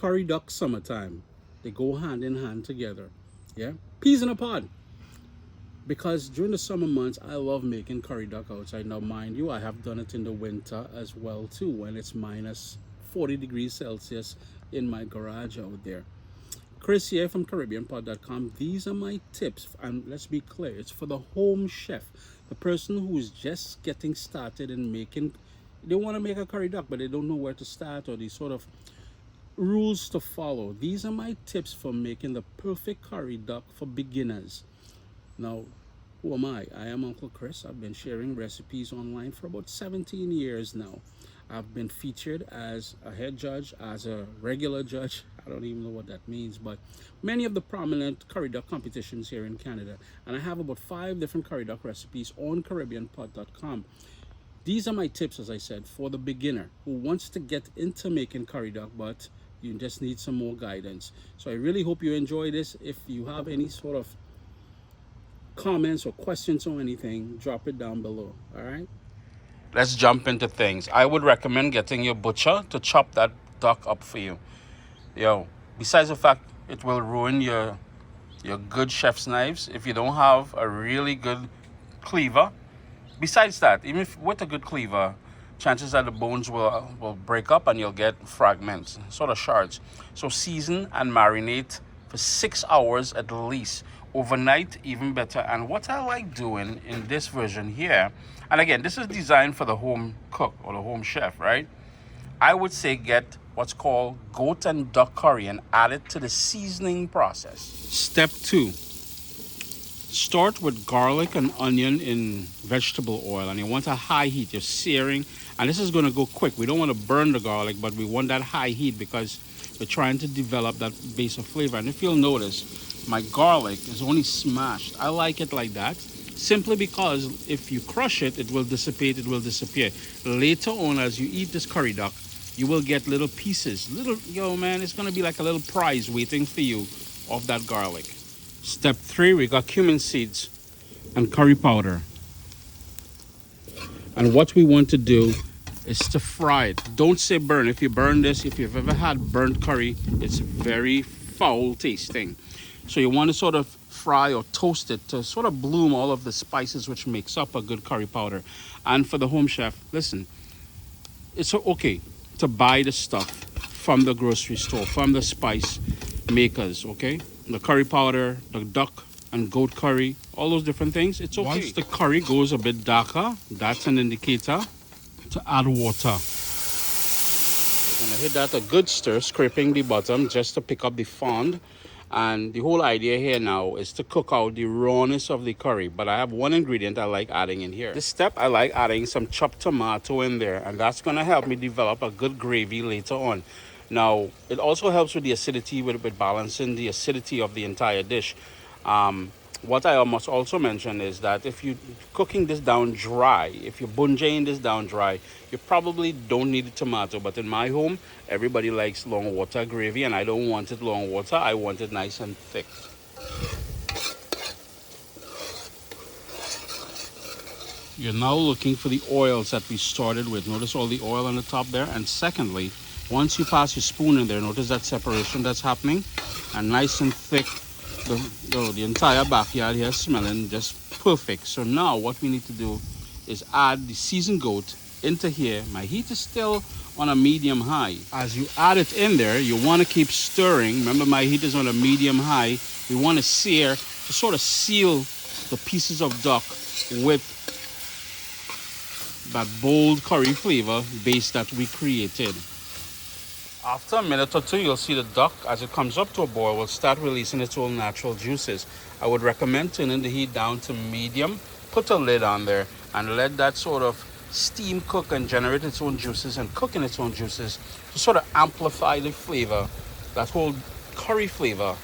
curry duck summertime. They go hand in hand together. Yeah, peas in a pod. Because during the summer months, I love making curry duck outside. Now, mind you, I have done it in the winter as well too, when it's minus 40 degrees Celsius in my garage out there. Chris here from CaribbeanPod.com. These are my tips, and let's be clear, it's for the home chef, the person who is just getting started in making. They want to make a curry duck, but they don't know where to start, or these sort of rules to follow. These are my tips for making the perfect curry duck for beginners. Now, who am I? I am Uncle Chris. I've been sharing recipes online for about 17 years now. I've been featured as a head judge, as a regular judge. I don't even know what that means, but many of the prominent curry duck competitions here in Canada. And I have about 5 different curry duck recipes on CaribbeanPod.com. These are my tips, as I said, for the beginner who wants to get into making curry duck, but you just need some more guidance. So I really hope you enjoy this. If you have any sort of comments or questions or anything, drop it down below. All right, let's jump into things. I would recommend getting your butcher to chop that duck up for you. Besides the fact it will ruin your good chef's knives if you don't have a really good cleaver. Besides that, even if with a good cleaver, chances are the bones will break up and you'll get fragments, sort of shards. So season and marinate for 6 hours at least. Overnight, even better. And what I like doing in this version here, and again, this is designed for the home cook or the home chef, right? I would say get what's called goat and duck curry and add it to the seasoning process. Step 2. Start with garlic and onion in vegetable oil, and you want a high heat. You're searing, and this is going to go quick. We don't want to burn the garlic, but we want that high heat because we're trying to develop that base of flavor. And if you'll notice, my garlic is only smashed. I like it like that, simply because if you crush it, it will dissipate, it will disappear. Later on, as you eat this curry duck, you will get little pieces. It's going to be like a little prize waiting for you of that garlic. Step 3, we got cumin seeds and curry powder. And what we want to do is to fry it. Don't say burn. If you burn this, if you've ever had burnt curry, it's very foul tasting. So you want to sort of fry or toast it to sort of bloom all of the spices which makes up a good curry powder. And for the home chef, listen, it's okay to buy the stuff from the grocery store, from the spice makers, okay? The curry powder, the duck and goat curry, all those different things, it's okay. Once the curry goes a bit darker, that's an indicator to add water. We're gonna hit that a good stir, scraping the bottom just to pick up the fond. And the whole idea here now is to cook out the rawness of the curry. But I have one ingredient I like adding in here. This step, I like adding some chopped tomato in there. And that's going to help me develop a good gravy later on. Now, it also helps with the acidity, with balancing the acidity of the entire dish. What I must also mention is that if you're cooking this down dry, if you're bungeing this down dry, you probably don't need the tomato. But in my home, everybody likes long water gravy, and I don't want it long water. I want it nice and thick. You're now looking for the oils that we started with. Notice all the oil on the top there. And secondly, once you pass your spoon in there, notice that separation that's happening, and nice and thick. The entire backyard here is smelling just perfect. So now what we need to do is add the seasoned goat into here. My heat is still on a medium high. As you add it in there, you want to keep stirring. Remember, my heat is on a medium high. We want to sear to sort of seal the pieces of duck with that bold curry flavor base that we created. After a minute or two, you'll see the duck, as it comes up to a boil, will start releasing its own natural juices. I would recommend turning the heat down to medium, put a lid on there, and let that sort of steam cook and generate its own juices and cook in its own juices to sort of amplify the flavor, that whole curry flavor,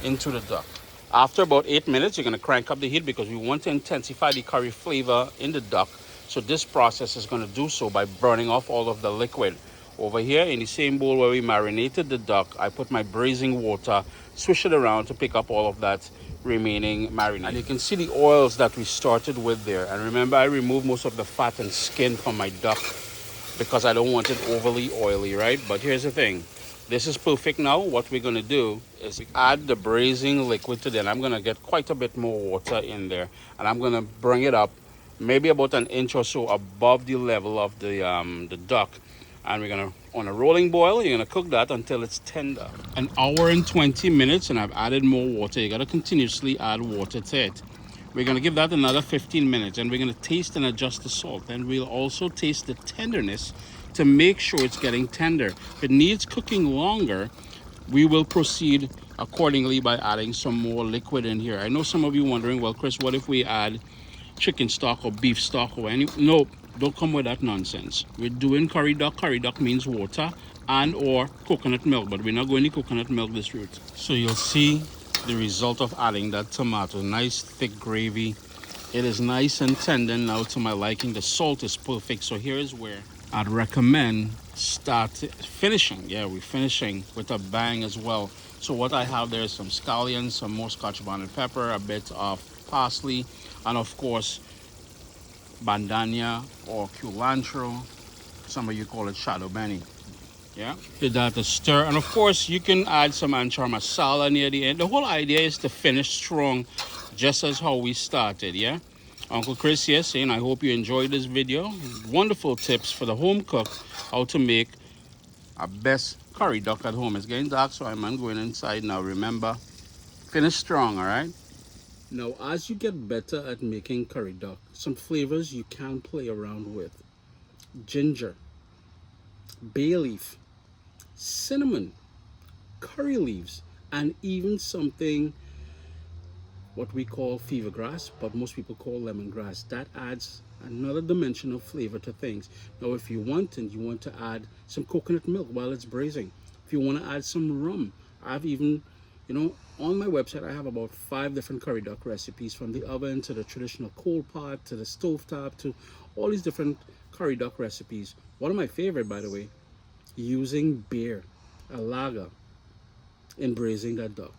into the duck. After about 8 minutes, you're going to crank up the heat because we want to intensify the curry flavor in the duck. So this process is going to do so by burning off all of the liquid. Over here in the same bowl where we marinated the duck, I put my braising water, swish it around to pick up all of that remaining marinade. And you can see the oils that we started with there. And remember, I removed most of the fat and skin from my duck because I don't want it overly oily, right? But here's the thing. This is perfect now. What we're going to do is add the braising liquid to that. I'm going to get quite a bit more water in there, and I'm going to bring it up maybe about an inch or so above the level of the duck. And we're going to, on a rolling boil, you're going to cook that until it's tender. An hour and 20 minutes, and I've added more water. You got to continuously add water to it. We're going to give that another 15 minutes, and we're going to taste and adjust the salt. And we'll also taste the tenderness to make sure it's getting tender. If it needs cooking longer, we will proceed accordingly by adding some more liquid in here. I know some of you wondering, well, Chris, what if we add chicken stock or beef stock or any? No, don't come with that nonsense. We're doing curry duck. Curry duck means water and or coconut milk, but we're not going to coconut milk this route. So you'll see the result of adding that tomato. Nice thick gravy. It is nice and tender now to my liking. The salt is perfect. So here is where I'd recommend finishing. Yeah, we're finishing with a bang as well. So what I have there is some scallions, some more scotch bonnet pepper, a bit of parsley, and of course bandania or culantro. Some of you call it shadow benny. Yeah, give that a stir, and of course you can add some anchor masala near the end. The whole idea is to finish strong, just as how we started. Yeah, Uncle Chris here saying I hope you enjoyed this video. Wonderful tips for the home cook, how to make a best curry duck at home. It's getting dark, so I'm going inside now. Remember, finish strong. All right. Now, as you get better at making curry duck, some flavors you can play around with: ginger, bay leaf, cinnamon, curry leaves, and even something what we call fever grass, but most people call lemongrass. That adds another dimension of flavor to things. Now, if you want, and you want to add some coconut milk while it's braising, if you want to add some rum, I've even, on my website, I have about 5 different curry duck recipes, from the oven to the traditional coal pot to the stovetop to all these different curry duck recipes. One of my favorite, by the way, using beer, a lager, in braising that duck.